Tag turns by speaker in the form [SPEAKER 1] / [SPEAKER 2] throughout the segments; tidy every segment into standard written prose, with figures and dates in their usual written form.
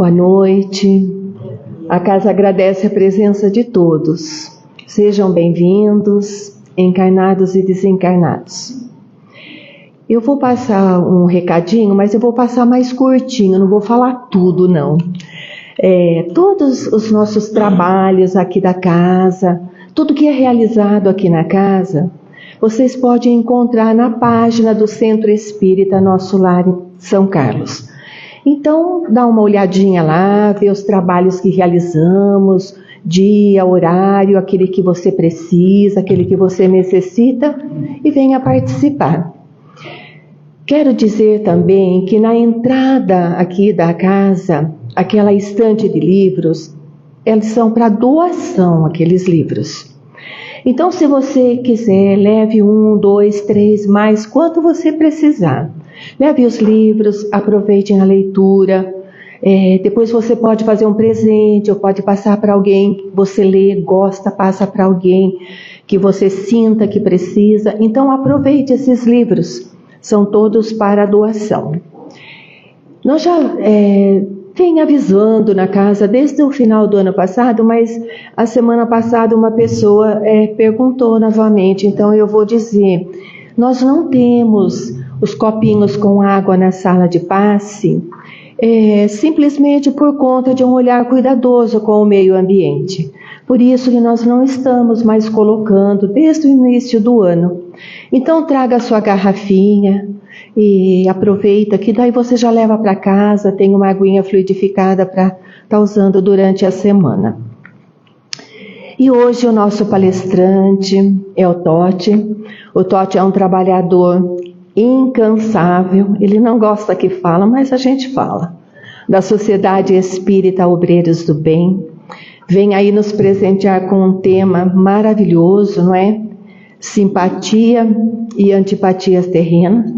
[SPEAKER 1] Boa noite. A casa agradece a presença de todos. Sejam bem-vindos, encarnados e desencarnados. Eu vou passar um recadinho, mas eu vou passar mais curtinho, não vou falar tudo, não. Todos os nossos trabalhos aqui da casa, tudo que é realizado aqui na casa, vocês podem encontrar na página do Centro Espírita Nosso Lar em São Carlos. Então, dá uma olhadinha lá, vê os trabalhos que realizamos, dia, horário, aquele que você precisa, aquele que você necessita, e venha participar. Quero dizer também que na entrada aqui da casa, aquela estante de livros, eles são para doação, aqueles livros. Então, se você quiser, leve 1, 2, 3, mais quanto você precisar. Leve os livros, aproveitem a leitura. Depois você pode fazer um presente, ou pode passar para alguém que você lê, gosta, passa para alguém que você sinta que precisa. Então, aproveite esses livros. São todos para doação. Nós já vem avisando na casa desde o final do ano passado, mas a semana passada uma pessoa perguntou novamente, então eu vou dizer, nós não temos os copinhos com água na sala de passe, simplesmente por conta de um olhar cuidadoso com o meio ambiente. Por isso que nós não estamos mais colocando desde o início do ano. Então traga a sua garrafinha, e aproveita que daí você já leva para casa, tem uma aguinha fluidificada para estar usando durante a semana. E hoje o nosso palestrante é o Totti. O Totti é um trabalhador incansável, ele não gosta que fala, mas a gente fala. Da Sociedade Espírita Obreiros do Bem. Vem aí nos presentear com um tema maravilhoso, não é? Simpatia e antipatias terrenas.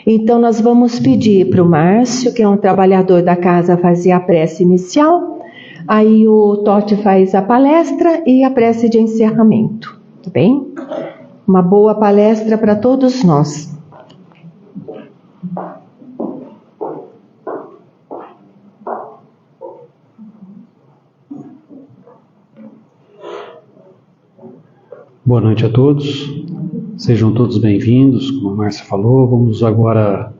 [SPEAKER 1] Então nós vamos pedir para o Márcio, que é um trabalhador da casa, fazer a prece inicial. Aí o Totti faz a palestra e a prece de encerramento. Tá bem? Uma boa palestra para todos nós.
[SPEAKER 2] Boa noite a todos. Sejam todos bem-vindos, como a Márcia falou. Vamos agora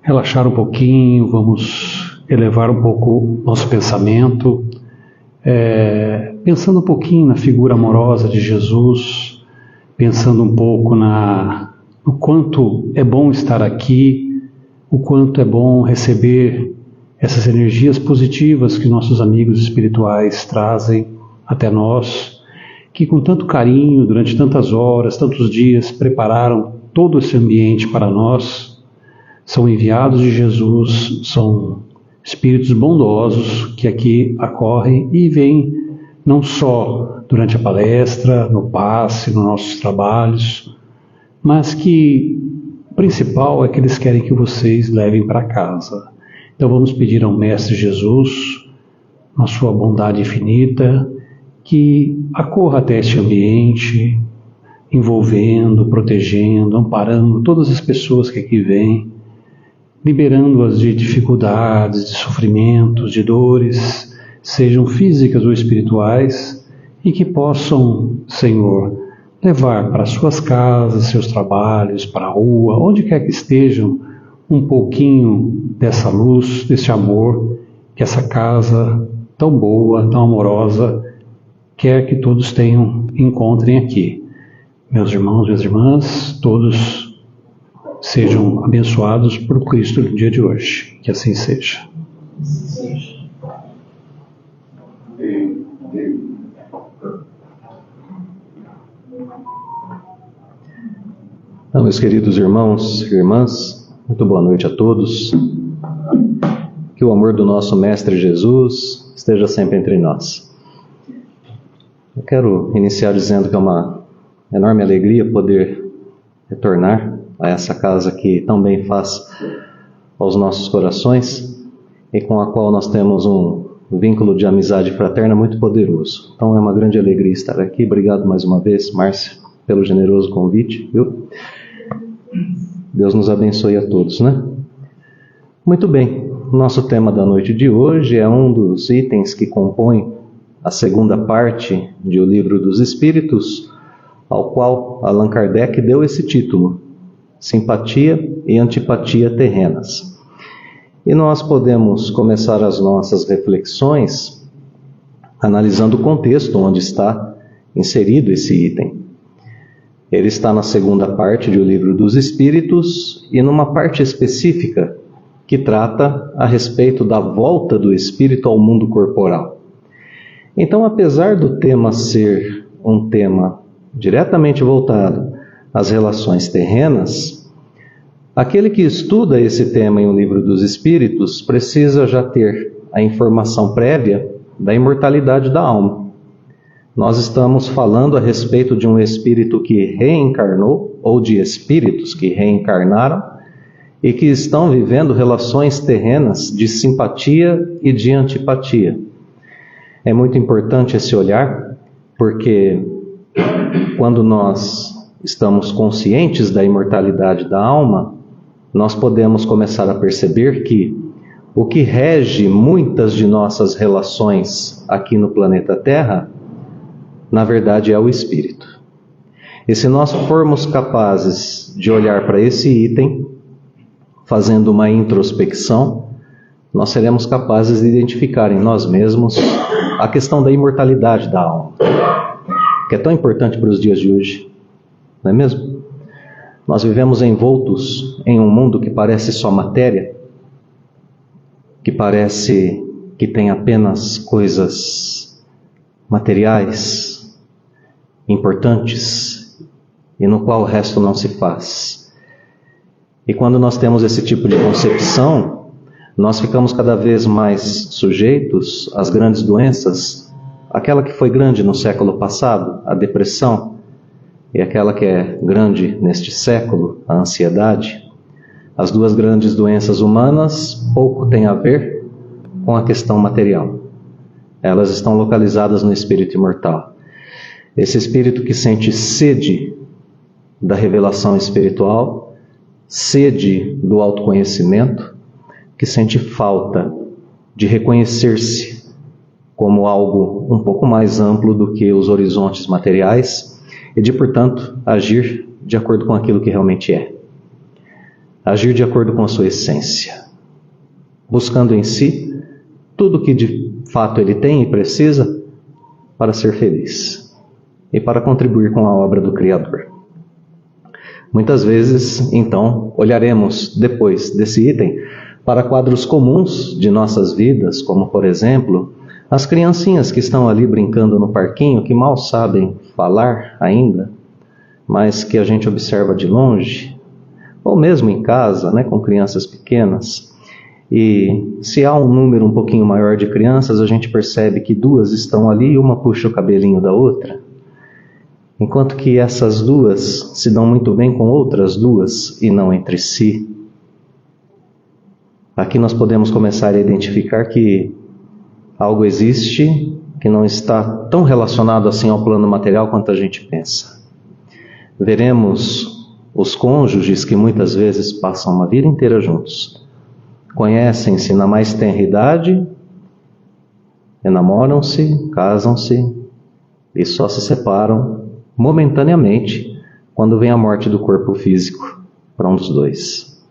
[SPEAKER 2] relaxar um pouquinho, vamos elevar um pouco o nosso pensamento, pensando um pouquinho na figura amorosa de Jesus, pensando um pouco no quanto é bom estar aqui, o quanto é bom receber essas energias positivas que nossos amigos espirituais trazem até nós, que com tanto carinho, durante tantas horas, tantos dias, prepararam todo esse ambiente para nós. São enviados de Jesus, são espíritos bondosos que aqui acorrem e vêm não só durante a palestra, no passe, nos nossos trabalhos, mas que o principal é que eles querem que vocês levem para casa. Então vamos pedir ao Mestre Jesus, na sua bondade infinita, que acorra até este ambiente, envolvendo, protegendo, amparando todas as pessoas que aqui vêm, liberando-as de dificuldades, de sofrimentos, de dores, sejam físicas ou espirituais, e que possam, Senhor, levar para suas casas, seus trabalhos, para a rua, onde quer que estejam, um pouquinho dessa luz, desse amor, que essa casa tão boa, tão amorosa, quer que todos encontrem aqui. Meus irmãos e minhas irmãs, todos sejam abençoados por Cristo no dia de hoje. Que assim seja.
[SPEAKER 3] Então, meus queridos irmãos e irmãs, muito boa noite a todos. Que o amor do nosso Mestre Jesus esteja sempre entre nós. Eu quero iniciar dizendo que é uma enorme alegria poder retornar a essa casa que tão bem faz aos nossos corações e com a qual nós temos um vínculo de amizade fraterna muito poderoso. Então é uma grande alegria estar aqui. Obrigado mais uma vez, Márcia, pelo generoso convite, viu? Deus nos abençoe a todos, né? Muito bem. nosso tema da noite de hoje é um dos itens que compõem a segunda parte de O Livro dos Espíritos, ao qual Allan Kardec deu esse título, Simpatia e Antipatia Terrenas. E nós podemos começar as nossas reflexões analisando o contexto onde está inserido esse item. Ele está na segunda parte de O Livro dos Espíritos e numa parte específica que trata a respeito da volta do espírito ao mundo corporal. Então, apesar do tema ser um tema diretamente voltado às relações terrenas, aquele que estuda esse tema em O Livro dos Espíritos precisa já ter a informação prévia da imortalidade da alma. Nós estamos falando a respeito de um espírito que reencarnou, ou de espíritos que reencarnaram e que estão vivendo relações terrenas de simpatia e de antipatia. É muito importante esse olhar, porque quando nós estamos conscientes da imortalidade da alma, nós podemos começar a perceber que o que rege muitas de nossas relações aqui no planeta Terra, na verdade, é o espírito. E se nós formos capazes de olhar para esse item, fazendo uma introspecção, nós seremos capazes de identificar em nós mesmos a questão da imortalidade da alma, que é tão importante para os dias de hoje, não é mesmo? Nós vivemos envoltos em um mundo que parece só matéria, que parece que tem apenas coisas materiais, importantes, e no qual o resto não se faz. E quando nós temos esse tipo de concepção, nós ficamos cada vez mais sujeitos às grandes doenças, aquela que foi grande no século passado, a depressão, e aquela que é grande neste século, a ansiedade. As duas grandes doenças humanas pouco têm a ver com a questão material. Elas estão localizadas no espírito imortal. Esse espírito que sente sede da revelação espiritual, sede do autoconhecimento, que sente falta de reconhecer-se como algo um pouco mais amplo do que os horizontes materiais e de, portanto, agir de acordo com aquilo que realmente é. Agir de acordo com a sua essência, buscando em si tudo que de fato ele tem e precisa para ser feliz e para contribuir com a obra do Criador. Muitas vezes, então, olharemos depois desse item para quadros comuns de nossas vidas, como, por exemplo, as criancinhas que estão ali brincando no parquinho, que mal sabem falar ainda, mas que a gente observa de longe, ou mesmo em casa, né, com crianças pequenas. E se há um número um pouquinho maior de crianças, a gente percebe que duas estão ali e uma puxa o cabelinho da outra. Enquanto que essas duas se dão muito bem com outras duas e não entre si. Aqui nós podemos começar a identificar que algo existe que não está tão relacionado assim ao plano material quanto a gente pensa. Veremos os cônjuges que muitas vezes passam uma vida inteira juntos. Conhecem-se na mais tenra idade, enamoram-se, casam-se e só se separam momentaneamente quando vem a morte do corpo físico para um dos dois.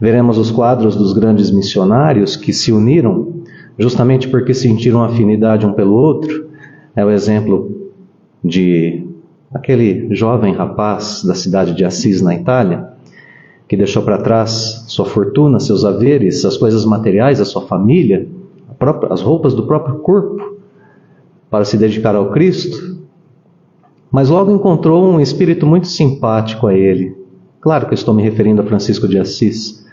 [SPEAKER 3] Veremos os quadros dos grandes missionários que se uniram justamente porque sentiram afinidade um pelo outro. É o exemplo de aquele jovem rapaz da cidade de Assis, na Itália, que deixou para trás sua fortuna, seus haveres, as coisas materiais, a sua família, as roupas do próprio corpo, para se dedicar ao Cristo. Mas logo encontrou um espírito muito simpático a ele. Claro que eu estou me referindo a Francisco de Assis.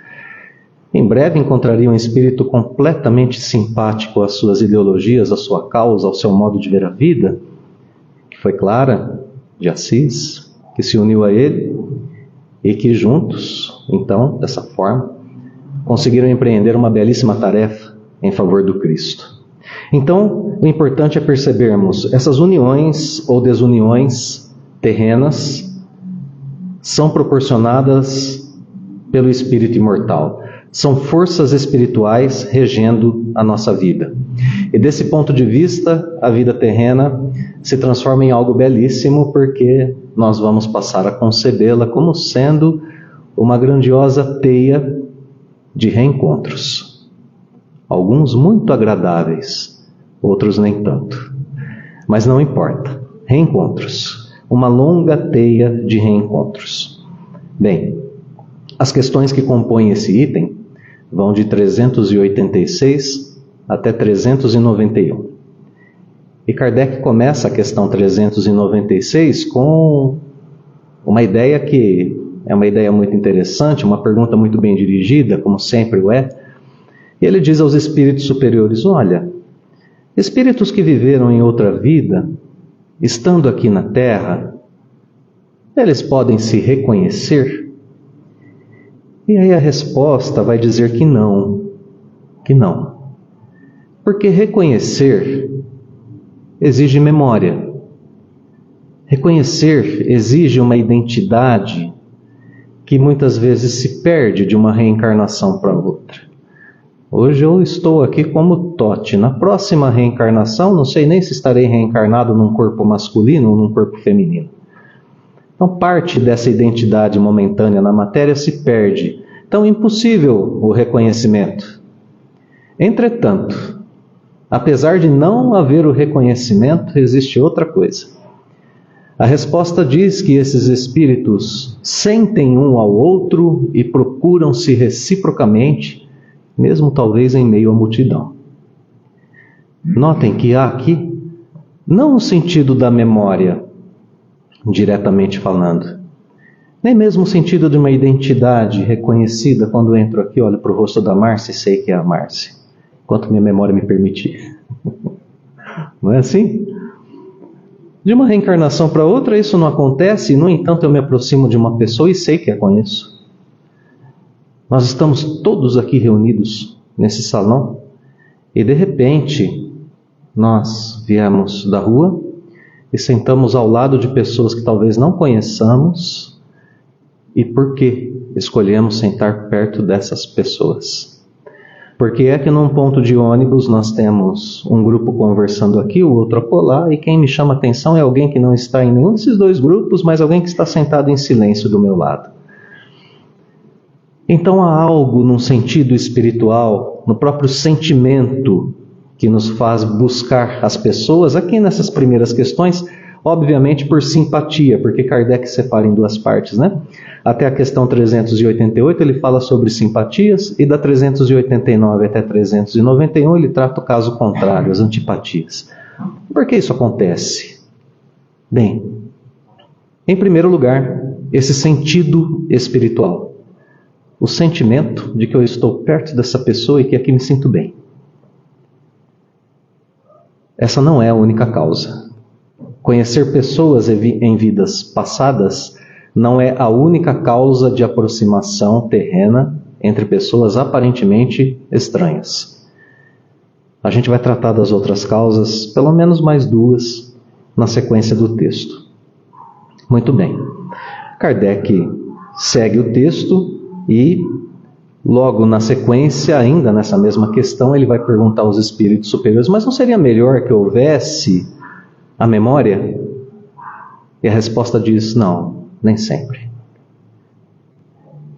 [SPEAKER 3] Em breve encontraria um espírito completamente simpático às suas ideologias, à sua causa, ao seu modo de ver a vida, que foi Clara de Assis, que se uniu a ele e que juntos, então, dessa forma, conseguiram empreender uma belíssima tarefa em favor do Cristo. Então, o importante é percebermos essas uniões ou desuniões terrenas são proporcionadas pelo espírito imortal. São forças espirituais regendo a nossa vida. E desse ponto de vista, a vida terrena se transforma em algo belíssimo, porque nós vamos passar a concebê-la como sendo uma grandiosa teia de reencontros. Alguns muito agradáveis, outros nem tanto. Mas não importa. Reencontros. Uma longa teia de reencontros. Bem, as questões que compõem esse item vão de 386 até 391. E Kardec começa a questão 396 com uma ideia que é uma ideia muito interessante, uma pergunta muito bem dirigida, como sempre o é. E ele diz aos espíritos superiores: olha, espíritos que viveram em outra vida, estando aqui na Terra, eles podem se reconhecer? E aí a resposta vai dizer que não. Porque reconhecer exige memória. Reconhecer exige uma identidade que muitas vezes se perde de uma reencarnação para outra. Hoje eu estou aqui como Totti. Na próxima reencarnação, não sei nem se estarei reencarnado num corpo masculino ou num corpo feminino. Então parte dessa identidade momentânea na matéria se perde. Então é impossível o reconhecimento. Entretanto, apesar de não haver o reconhecimento, existe outra coisa. A resposta diz que esses espíritos sentem um ao outro e procuram-se reciprocamente, mesmo talvez em meio à multidão. Notem que há aqui não o sentido da memória, diretamente falando, nem mesmo o sentido de uma identidade reconhecida. Quando eu entro aqui, olho para o rosto da Márcia e sei que é a Márcia, enquanto minha memória me permitir. Não é assim? De uma reencarnação para outra isso não acontece, e no entanto eu me aproximo de uma pessoa e sei que a conheço. Nós estamos todos aqui reunidos nesse salão e de repente nós viemos da rua e sentamos ao lado de pessoas que talvez não conheçamos. E por que escolhemos sentar perto dessas pessoas? Porque é que num ponto de ônibus nós temos um grupo conversando aqui, o outro acolá, e quem me chama atenção é alguém que não está em nenhum desses dois grupos, mas alguém que está sentado em silêncio do meu lado. Então há algo num sentido espiritual, no próprio sentimento, que nos faz buscar as pessoas, aqui nessas primeiras questões, obviamente por simpatia, porque Kardec separa em duas partes, né? Até a questão 388 ele fala sobre simpatias, e da 389 até 391 ele trata o caso contrário, as antipatias. Por que isso acontece? Bem, em primeiro lugar, esse sentido espiritual. O sentimento de que eu estou perto dessa pessoa e que aqui me sinto bem. Essa não é a única causa. Conhecer pessoas em vidas passadas não é a única causa de aproximação terrena entre pessoas aparentemente estranhas. A gente vai tratar das outras causas, pelo menos mais duas, na sequência do texto. Muito bem. Kardec segue o texto e, logo na sequência, ainda nessa mesma questão, ele vai perguntar aos espíritos superiores: mas não seria melhor que houvesse a memória? E a resposta diz: não, nem sempre.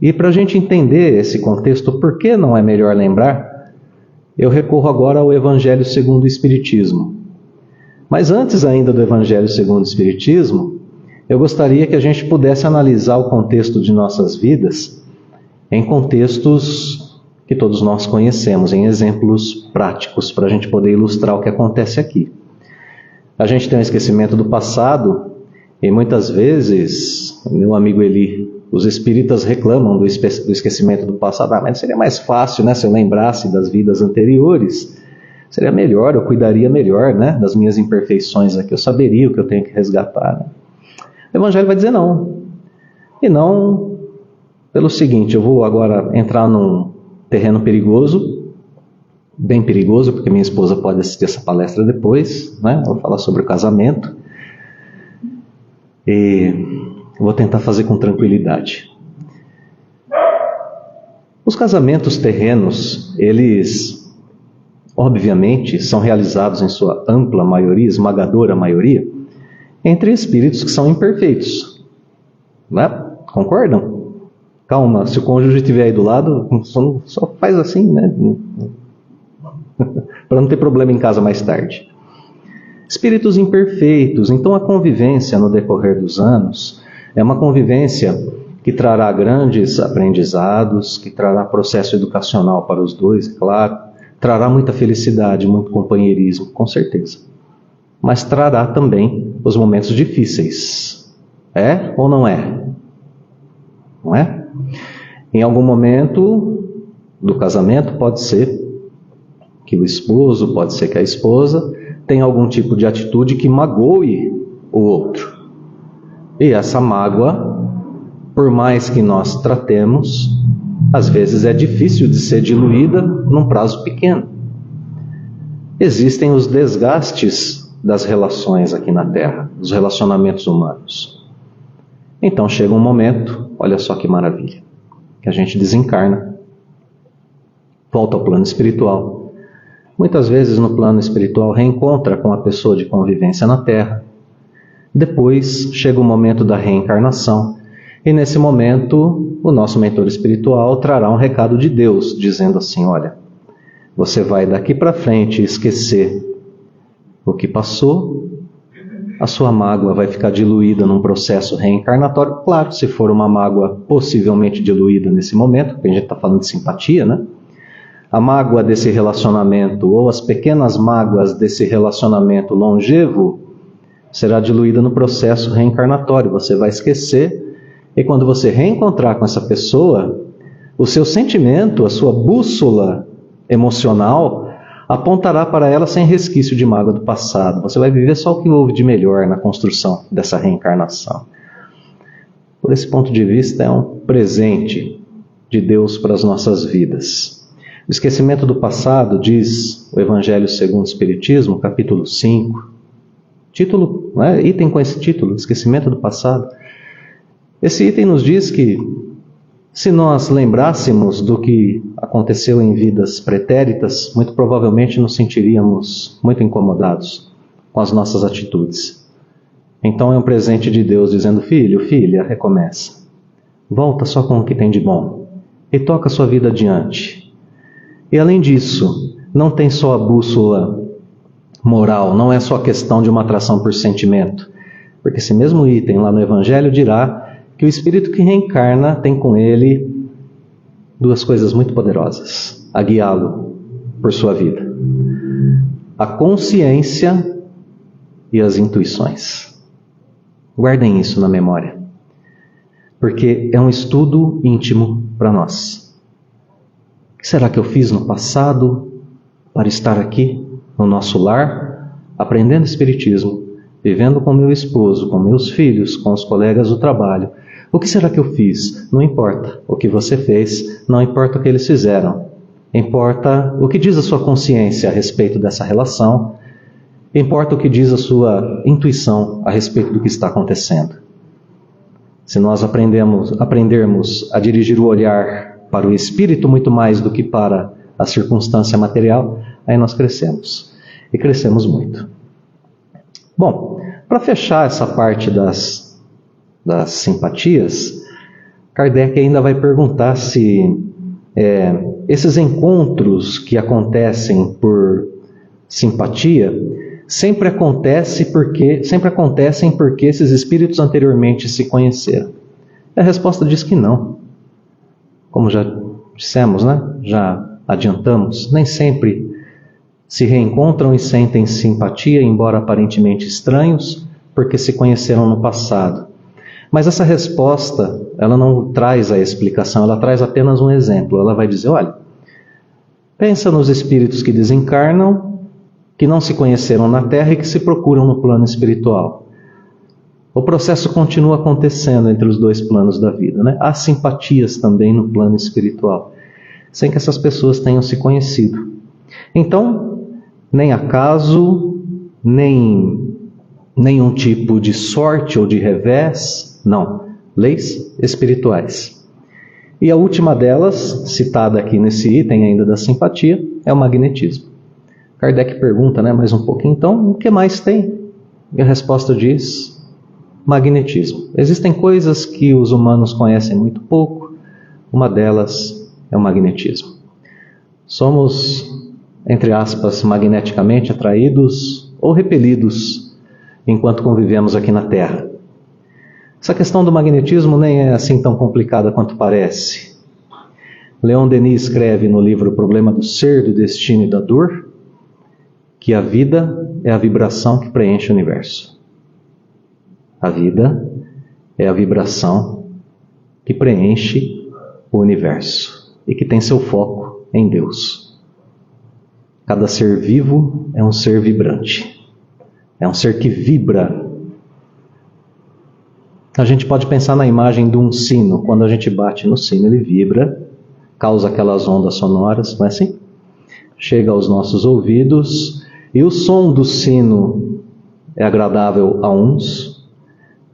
[SPEAKER 3] E para a gente entender esse contexto, por que não é melhor lembrar, eu recorro agora ao Evangelho segundo o Espiritismo. Mas antes ainda do Evangelho segundo o Espiritismo, eu gostaria que a gente pudesse analisar o contexto de nossas vidas em contextos que todos nós conhecemos, em exemplos práticos, para a gente poder ilustrar o que acontece aqui. A gente tem um esquecimento do passado, e muitas vezes, meu amigo Eli, os espíritas reclamam do esquecimento do passado. Mas seria mais fácil, né, se eu lembrasse das vidas anteriores. Seria melhor, eu cuidaria melhor, né, das minhas imperfeições aqui, eu saberia o que eu tenho que resgatar. Né? O Evangelho vai dizer não. E não pelo seguinte: eu vou agora entrar num terreno perigoso, bem perigoso, porque minha esposa pode assistir essa palestra depois, né? Eu vou falar sobre o casamento, e vou tentar fazer com tranquilidade. Os casamentos terrenos, eles, obviamente, são realizados em sua ampla maioria, esmagadora maioria, entre espíritos que são imperfeitos. Né? Concordam? Calma, se o cônjuge estiver aí do lado, só faz assim, né? Para não ter problema em casa mais tarde. Espíritos imperfeitos, então a convivência no decorrer dos anos é uma convivência que trará grandes aprendizados, que trará processo educacional para os dois, é claro, trará muita felicidade, muito companheirismo, com certeza. Mas trará também os momentos difíceis. É ou não é? Não é? Em algum momento do casamento pode ser que o esposo, pode ser que a esposa tenha algum tipo de atitude que magoe o outro. E essa mágoa, por mais que nós tratemos, às vezes é difícil de ser diluída num prazo pequeno. Existem os desgastes das relações aqui na Terra, dos relacionamentos humanos. Então chega um momento, olha só que maravilha, que a gente desencarna, volta ao plano espiritual. Muitas vezes no plano espiritual reencontra com a pessoa de convivência na Terra. Depois chega o momento da reencarnação. E nesse momento o nosso mentor espiritual trará um recado de Deus, dizendo assim: olha, você vai daqui para frente esquecer o que passou, a sua mágoa vai ficar diluída num processo reencarnatório. Claro, se for uma mágoa possivelmente diluída nesse momento, porque a gente está falando de simpatia, né? A mágoa desse relacionamento, ou as pequenas mágoas desse relacionamento longevo, será diluída no processo reencarnatório. Você vai esquecer, e quando você reencontrar com essa pessoa, o seu sentimento, a sua bússola emocional, apontará para ela sem resquício de mágoa do passado. Você vai viver só o que houve de melhor na construção dessa reencarnação. Por esse ponto de vista, é um presente de Deus para as nossas vidas. O esquecimento do passado, diz o Evangelho segundo o Espiritismo, capítulo 5, título, né, item com esse título, esquecimento do passado. Esse item nos diz que, se nós lembrássemos do que aconteceu em vidas pretéritas, muito provavelmente nos sentiríamos muito incomodados com as nossas atitudes. Então é um presente de Deus dizendo: filho, filha, recomeça. Volta só com o que tem de bom e toca a sua vida adiante. E além disso, não tem só a bússola moral, não é só questão de uma atração por sentimento. Porque esse mesmo item lá no Evangelho dirá que o espírito que reencarna tem com ele duas coisas muito poderosas a guiá-lo por sua vida: a consciência e as intuições. Guardem isso na memória, porque é um estudo íntimo para nós. O que será que eu fiz no passado para estar aqui no nosso lar, aprendendo Espiritismo, vivendo com meu esposo, com meus filhos, com os colegas do trabalho? O que será que eu fiz? Não importa o que você fez, não importa o que eles fizeram. Importa o que diz a sua consciência a respeito dessa relação, importa o que diz a sua intuição a respeito do que está acontecendo. Se nós aprendermos a dirigir o olhar para o espírito muito mais do que para a circunstância material, aí nós crescemos. E crescemos muito. Bom, para fechar essa parte das simpatias, Kardec ainda vai perguntar se esses encontros que acontecem por simpatia sempre acontecem porque esses espíritos anteriormente se conheceram. E a resposta diz que não. Como já dissemos, né? Já adiantamos, nem sempre se reencontram e sentem simpatia, embora aparentemente estranhos, porque se conheceram no passado. Mas essa resposta, ela não traz a explicação, ela traz apenas um exemplo. Ela vai dizer: olha, pensa nos espíritos que desencarnam, que não se conheceram na Terra e que se procuram no plano espiritual. O processo continua acontecendo entre os dois planos da vida, né? Há simpatias também no plano espiritual, sem que essas pessoas tenham se conhecido. Então, nem acaso, nem nenhum tipo de sorte ou de revés, não. Leis espirituais. E a última delas, citada aqui nesse item ainda da simpatia, é o magnetismo. Kardec pergunta, mais um pouquinho, então, o que mais tem? E a resposta diz, magnetismo. Existem coisas que os humanos conhecem muito pouco, uma delas é o magnetismo. Somos, entre aspas, magneticamente atraídos ou repelidos enquanto convivemos aqui na Terra. Essa questão do magnetismo nem é assim tão complicada quanto parece. Leon Denis escreve no livro O Problema do Ser, do Destino e da Dor, que a vida é a vibração que preenche o universo. A vida é a vibração que preenche o universo e que tem seu foco em Deus. Cada ser vivo é um ser vibrante. É um ser que vibra. A gente pode pensar na imagem de um sino. Quando a gente bate no sino, ele vibra, causa aquelas ondas sonoras, não é assim? Chega aos nossos ouvidos e o som do sino é agradável a uns,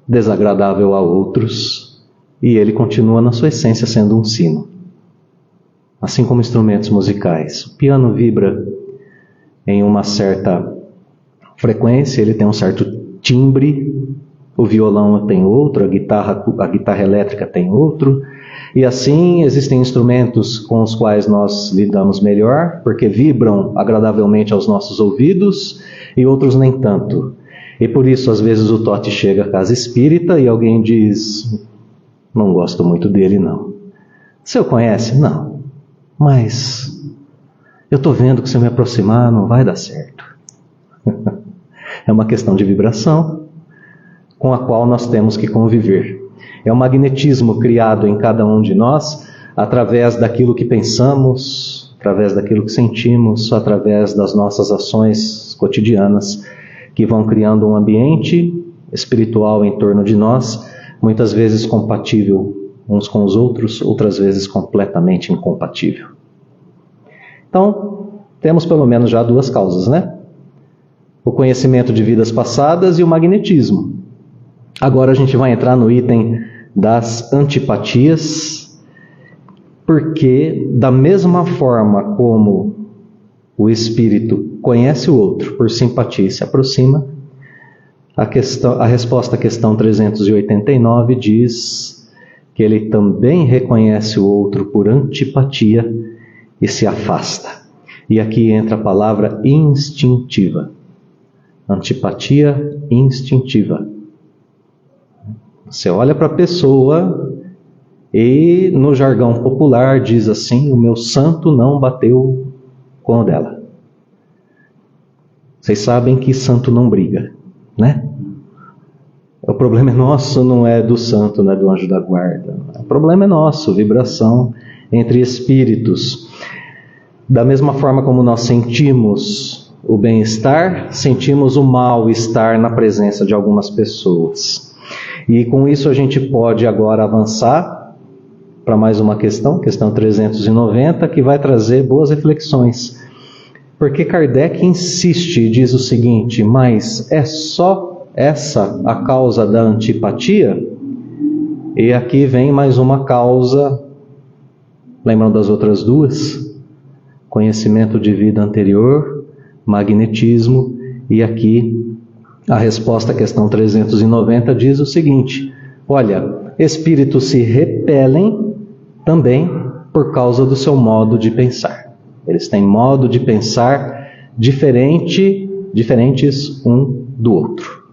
[SPEAKER 3] desagradável a outros, e ele continua na sua essência sendo um sino. Assim como instrumentos musicais. O piano vibra em uma certa frequência, ele tem um certo timbre, o violão tem outro, a guitarra elétrica tem outro, e assim existem instrumentos com os quais nós lidamos melhor, porque vibram agradavelmente aos nossos ouvidos, e outros nem tanto. E por isso, às vezes, o Totti chega à casa espírita e alguém diz, não gosto muito dele, não. O senhor conhece? Não. Mas eu estou vendo que se eu me aproximar não vai dar certo. É uma questão de vibração com a qual nós temos que conviver. É um magnetismo criado em cada um de nós através daquilo que pensamos, através daquilo que sentimos, através das nossas ações cotidianas que vão criando um ambiente espiritual em torno de nós, muitas vezes compatível uns com os outros, outras vezes completamente incompatível. Então, temos pelo menos já duas causas, O conhecimento de vidas passadas e o magnetismo. Agora a gente vai entrar no item das antipatias, porque da mesma forma como o espírito conhece o outro por simpatia e se aproxima, a resposta à questão 389 diz que ele também reconhece o outro por antipatia e se afasta. E aqui entra a palavra instintiva. Antipatia instintiva. Você olha para a pessoa e no jargão popular diz assim, o meu santo não bateu com o dela. Vocês sabem que santo não briga, O problema é nosso, não é do santo, não é do anjo da guarda. O problema é nosso, vibração entre espíritos. Da mesma forma como nós sentimos o bem-estar, sentimos o mal-estar na presença de algumas pessoas. E com isso a gente pode agora avançar para mais uma questão 390, que vai trazer boas reflexões. Porque Kardec insiste e diz o seguinte, mas é só essa a causa da antipatia? E aqui vem mais uma causa, lembram das outras duas? Conhecimento de vida anterior, magnetismo, e aqui a resposta à questão 390 diz o seguinte, olha, espíritos se repelem também por causa do seu modo de pensar. Eles têm modo de pensar diferentes um do outro.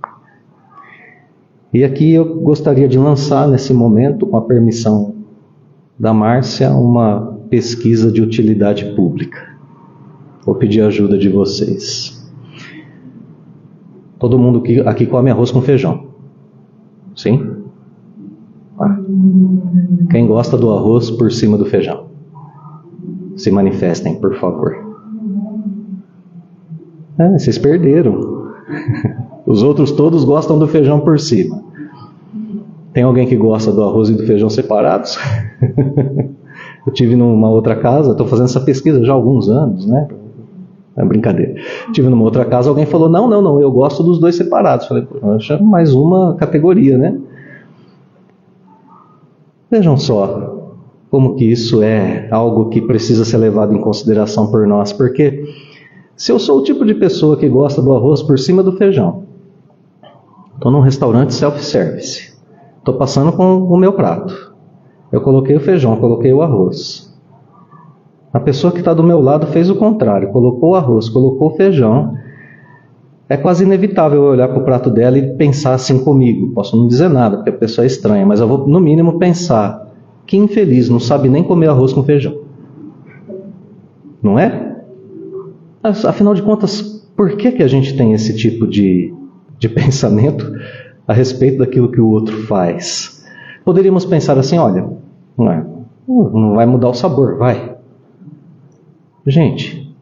[SPEAKER 3] E aqui eu gostaria de lançar nesse momento, com a permissão da Márcia, uma pesquisa de utilidade pública. Vou pedir a ajuda de vocês. Todo mundo aqui come arroz com feijão. Sim? Quem gosta do arroz por cima do feijão? Se manifestem, por favor. Vocês perderam. Os outros todos gostam do feijão por cima. Tem alguém que gosta do arroz e do feijão separados? Eu tive numa outra casa, estou fazendo essa pesquisa já há alguns anos, É brincadeira. Tive numa outra casa, alguém falou, não, eu gosto dos dois separados. Falei, poxa, mais uma categoria, Vejam só, como que isso é algo que precisa ser levado em consideração por nós, porque se eu sou o tipo de pessoa que gosta do arroz por cima do feijão, estou num restaurante self-service, estou passando com o meu prato, eu coloquei o feijão, coloquei o arroz. A pessoa que está do meu lado fez o contrário, colocou o arroz, colocou o feijão. É quase inevitável eu olhar para o prato dela e pensar assim comigo. Posso não dizer nada, porque a pessoa é estranha, mas eu vou no mínimo pensar: que infeliz, não sabe nem comer arroz com feijão. Não é? Afinal de contas, por que a gente tem esse tipo de pensamento a respeito daquilo que o outro faz? Poderíamos pensar assim: olha, não vai mudar o sabor, vai. Gente,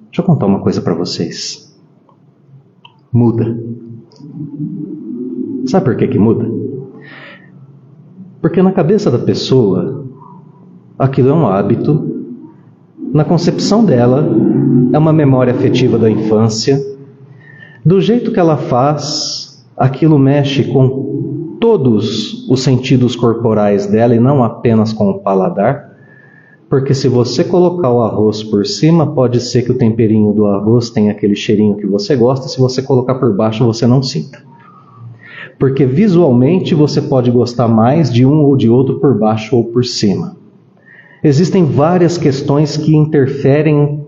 [SPEAKER 3] deixa eu contar uma coisa para vocês. Muda. Sabe por que muda? Porque na cabeça da pessoa, aquilo é um hábito, na concepção dela, é uma memória afetiva da infância. Do jeito que ela faz, aquilo mexe com todos os sentidos corporais dela e não apenas com o paladar. Porque se você colocar o arroz por cima, pode ser que o temperinho do arroz tenha aquele cheirinho que você gosta, se você colocar por baixo você não sinta. Porque visualmente você pode gostar mais de um ou de outro por baixo ou por cima. Existem várias questões que interferem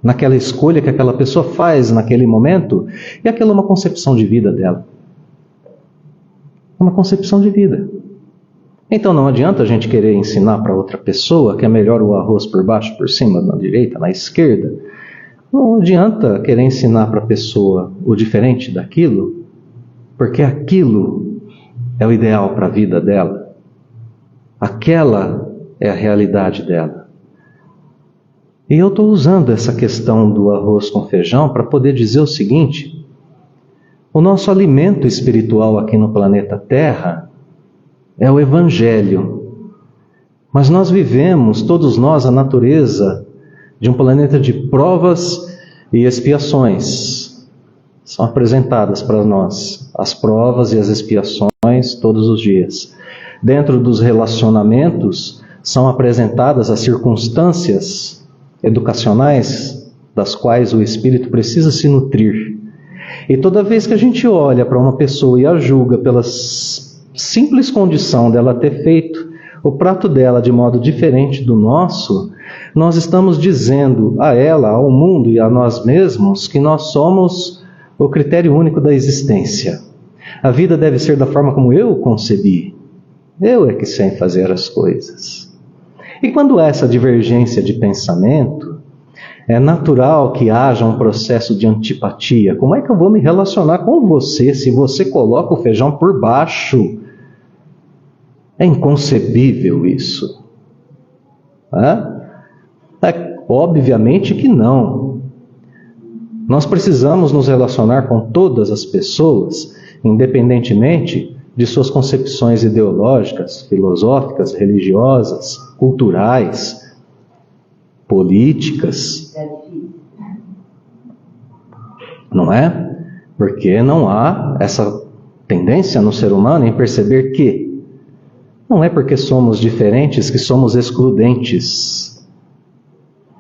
[SPEAKER 3] naquela escolha que aquela pessoa faz naquele momento, e aquela é uma concepção de vida dela. É uma concepção de vida. Então não adianta a gente querer ensinar para outra pessoa que é melhor o arroz por baixo, por cima, na direita, na esquerda. Não adianta querer ensinar para a pessoa o diferente daquilo, porque aquilo é o ideal para a vida dela. Aquela é a realidade dela. E eu estou usando essa questão do arroz com feijão para poder dizer o seguinte: o nosso alimento espiritual aqui no planeta Terra é o Evangelho. Mas nós vivemos, todos nós, a natureza de um planeta de provas e expiações. São apresentadas para nós as provas e as expiações todos os dias. Dentro dos relacionamentos, são apresentadas as circunstâncias educacionais das quais o espírito precisa se nutrir. E toda vez que a gente olha para uma pessoa e a julga pelas simples condição dela ter feito o prato dela de modo diferente do nosso, nós estamos dizendo a ela, ao mundo e a nós mesmos que nós somos o critério único da existência. A vida deve ser da forma como eu concebi. Eu é que sei fazer as coisas. E quando há essa divergência de pensamento, é natural que haja um processo de antipatia. Como é que eu vou me relacionar com você se você coloca o feijão por baixo? É inconcebível isso. Obviamente que não. Nós precisamos nos relacionar com todas as pessoas, independentemente de suas concepções ideológicas, filosóficas, religiosas, culturais, políticas. Não é? Porque não há essa tendência no ser humano em perceber que não é porque somos diferentes que somos excludentes.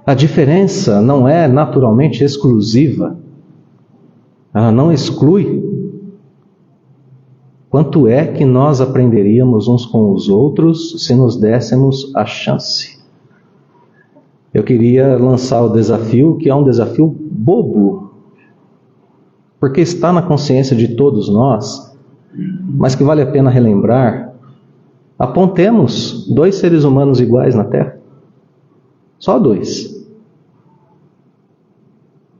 [SPEAKER 3] A diferença não é naturalmente exclusiva. Ela não exclui. Quanto é que nós aprenderíamos uns com os outros se nos dessemos a chance? Eu queria lançar o desafio, que é um desafio bobo, porque está na consciência de todos nós, mas que vale a pena relembrar. Apontemos 2 seres humanos iguais na Terra. Só 2.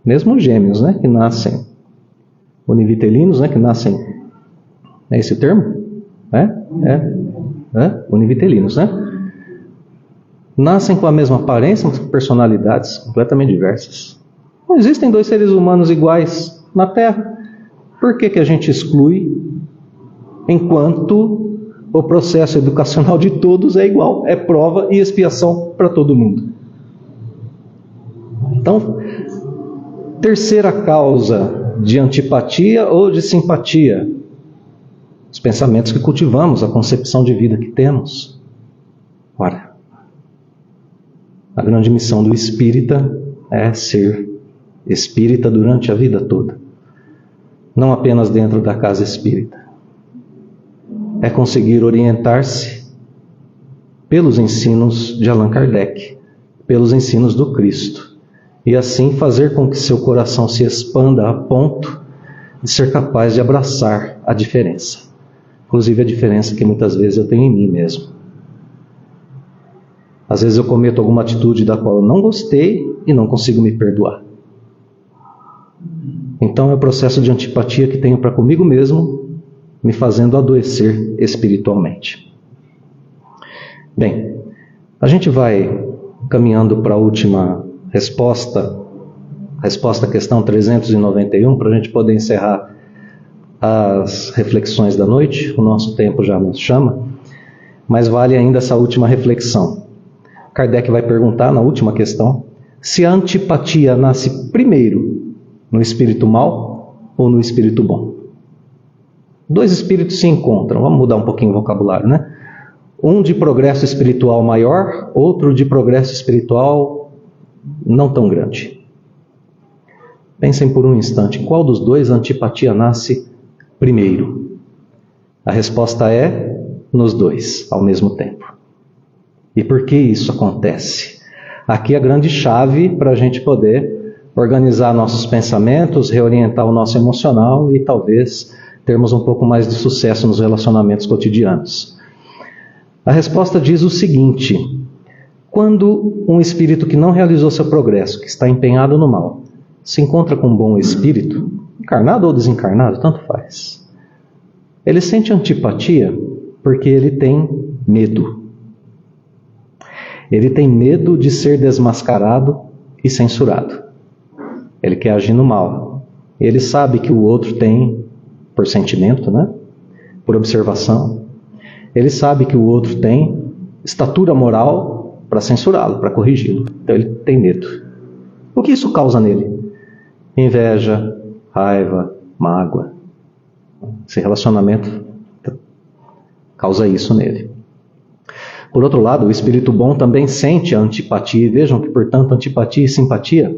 [SPEAKER 3] Mesmo gêmeos, né? Que nascem univitelinos, né? Que nascem... É esse o termo? Univitelinos, né? Nascem com a mesma aparência, mas com personalidades completamente diversas. Não existem 2 seres humanos iguais na Terra. Por que a gente exclui, enquanto o processo educacional de todos é igual? É prova e expiação para todo mundo. Então, terceira causa de antipatia ou de simpatia: os pensamentos que cultivamos, a concepção de vida que temos. Ora, A grande missão do espírita é ser espírita durante a vida toda. Não apenas dentro da casa espírita. É conseguir orientar-se pelos ensinos de Allan Kardec, pelos ensinos do Cristo, e assim fazer com que seu coração se expanda a ponto de ser capaz de abraçar a diferença. Inclusive a diferença que muitas vezes eu tenho em mim mesmo. Às vezes eu cometo alguma atitude da qual eu não gostei e não consigo me perdoar. Então é o processo de antipatia que tenho para comigo mesmo, me fazendo adoecer espiritualmente. Bem, a gente vai caminhando para a última resposta à questão 391, para a gente poder encerrar as reflexões da noite. O nosso tempo já nos chama, mas vale ainda essa última reflexão. Kardec vai perguntar na última questão se a antipatia nasce primeiro no espírito mau ou no espírito bom. Dois espíritos se encontram, vamos mudar um pouquinho o vocabulário, né? Um de progresso espiritual maior, outro de progresso espiritual não tão grande. Pensem por um instante, em qual dos dois a antipatia nasce primeiro? A resposta é nos dois, ao mesmo tempo. E por que isso acontece? Aqui é a grande chave para a gente poder organizar nossos pensamentos, reorientar o nosso emocional e talvez termos um pouco mais de sucesso nos relacionamentos cotidianos. A resposta diz o seguinte: quando um espírito que não realizou seu progresso, que está empenhado no mal, se encontra com um bom espírito, encarnado ou desencarnado, tanto faz, ele sente antipatia porque ele tem medo. Ele tem medo de ser desmascarado e censurado. Ele quer agir no mal. Ele sabe que o outro tem, por sentimento, né? Por observação, ele sabe que o outro tem estatura moral para censurá-lo, para corrigi-lo. Então ele tem medo. O que isso causa nele? Inveja, raiva, mágoa. Esse relacionamento causa isso nele. Por outro lado, o espírito bom também sente a antipatia. E vejam que, portanto, antipatia e simpatia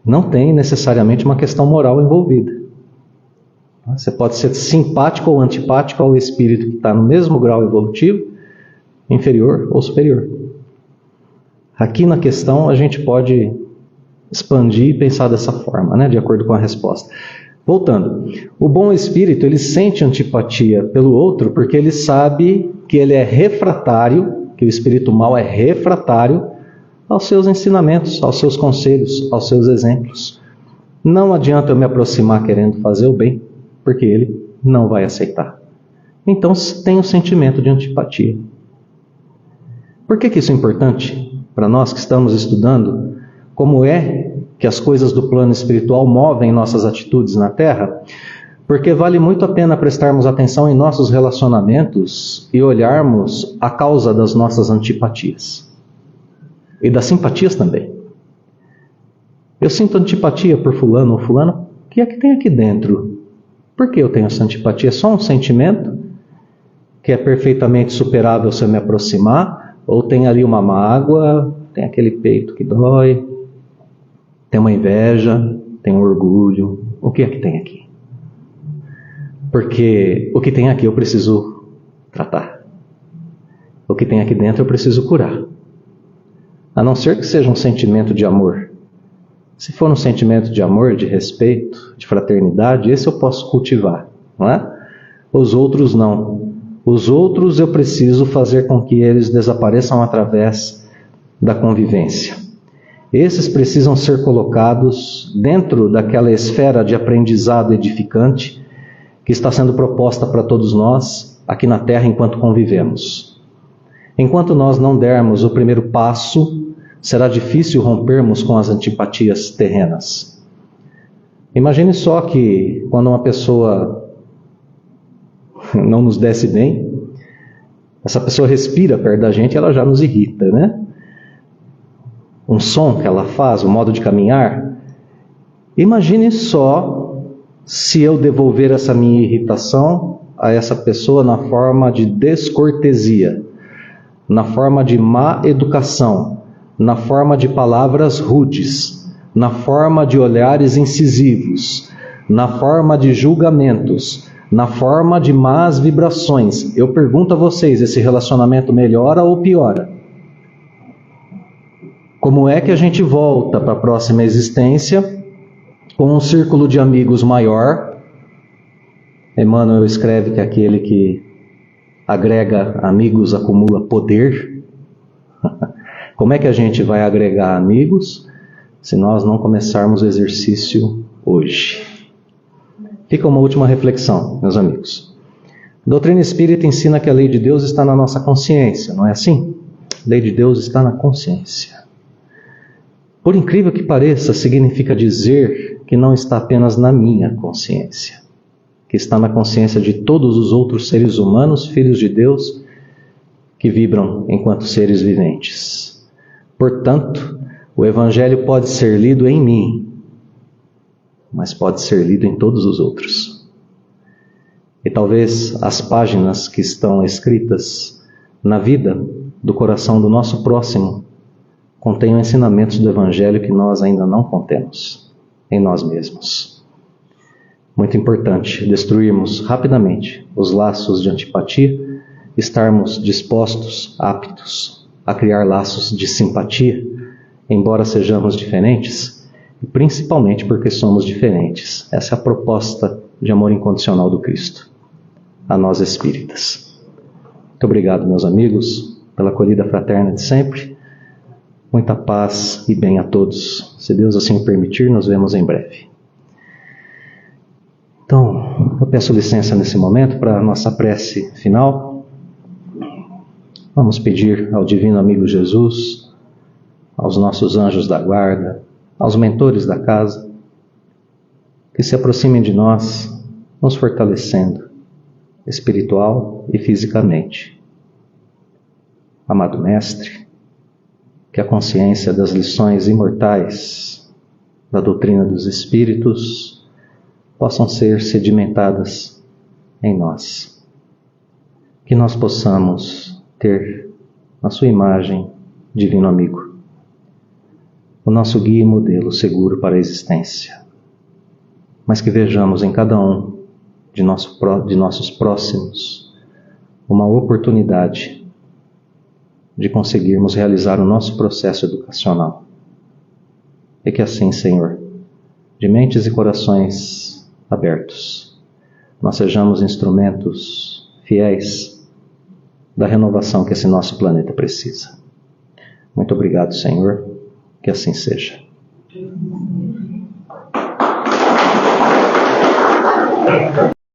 [SPEAKER 3] não tem necessariamente uma questão moral envolvida. Você pode ser simpático ou antipático ao espírito que está no mesmo grau evolutivo, inferior ou superior. Aqui na questão a gente pode expandir e pensar dessa forma, né, de acordo com a resposta. Voltando, o bom espírito ele sente antipatia pelo outro porque ele sabe que ele é refratário, que o espírito mau é refratário aos seus ensinamentos, aos seus conselhos, aos seus exemplos. Não adianta eu me aproximar querendo fazer o bem, porque ele não vai aceitar. Então tem o sentimento de antipatia. Por que isso é importante para nós que estamos estudando como é que as coisas do plano espiritual movem nossas atitudes na Terra? Porque vale muito a pena prestarmos atenção em nossos relacionamentos e olharmos a causa das nossas antipatias. E das simpatias também. Eu sinto antipatia por fulano ou fulano. O que é que tem aqui dentro? Por que eu tenho essa antipatia? É só um sentimento que é perfeitamente superável se eu me aproximar? Ou tem ali uma mágoa, tem aquele peito que dói, tem uma inveja, tem um orgulho. O que é que tem aqui? Porque o que tem aqui eu preciso tratar. O que tem aqui dentro eu preciso curar. A não ser que seja um sentimento de amor. Se for um sentimento de amor, de respeito, de fraternidade, esse eu posso cultivar, não é? Os outros não. Os outros eu preciso fazer com que eles desapareçam através da convivência. Esses precisam ser colocados dentro daquela esfera de aprendizado edificante que está sendo proposta para todos nós aqui na Terra enquanto convivemos. Enquanto nós não dermos o primeiro passo, será difícil rompermos com as antipatias terrenas. Imagine só que quando uma pessoa não nos desce bem, essa pessoa respira perto da gente e ela já nos irrita, né? Um som que ela faz, o modo de caminhar. Imagine só se eu devolver essa minha irritação a essa pessoa na forma de descortesia, na forma de má educação, na forma de palavras rudes, na forma de olhares incisivos, na forma de julgamentos, na forma de más vibrações. Eu pergunto a vocês, esse relacionamento melhora ou piora? Como é que a gente volta para a próxima existência com um círculo de amigos maior? Emmanuel escreve que aquele que agrega amigos acumula poder. Como é que a gente vai agregar amigos se nós não começarmos o exercício hoje? Fica uma última reflexão, meus amigos. A doutrina espírita ensina que a lei de Deus está na nossa consciência, não é assim? A lei de Deus está na consciência. Por incrível que pareça, significa dizer que não está apenas na minha consciência, que está na consciência de todos os outros seres humanos, filhos de Deus, que vibram enquanto seres viventes. Portanto, o Evangelho pode ser lido em mim, mas pode ser lido em todos os outros. E talvez as páginas que estão escritas na vida do coração do nosso próximo contenham ensinamentos do Evangelho que nós ainda não contemos em nós mesmos. Muito importante destruirmos rapidamente os laços de antipatia, estarmos dispostos, aptos a criar laços de simpatia, embora sejamos diferentes, e principalmente porque somos diferentes. Essa é a proposta de amor incondicional do Cristo a nós espíritas. Muito obrigado, meus amigos, pela acolhida fraterna de sempre. Muita paz e bem a todos. Se Deus assim permitir, nos vemos em breve. Então, eu peço licença nesse momento para a nossa prece final. Vamos pedir ao Divino Amigo Jesus, aos nossos anjos da guarda, aos mentores da casa, que se aproximem de nós, nos fortalecendo, espiritual e fisicamente. Amado Mestre, que a consciência das lições imortais da doutrina dos Espíritos possam ser sedimentadas em nós. Que nós possamos ter na sua imagem, Divino Amigo, o nosso guia e modelo seguro para a existência. Mas que vejamos em cada um de nossos próximos uma oportunidade de conseguirmos realizar o nosso processo educacional. E que assim, Senhor, de mentes e corações abertos, nós sejamos instrumentos fiéis da renovação que esse nosso planeta precisa. Muito obrigado, Senhor, que assim seja.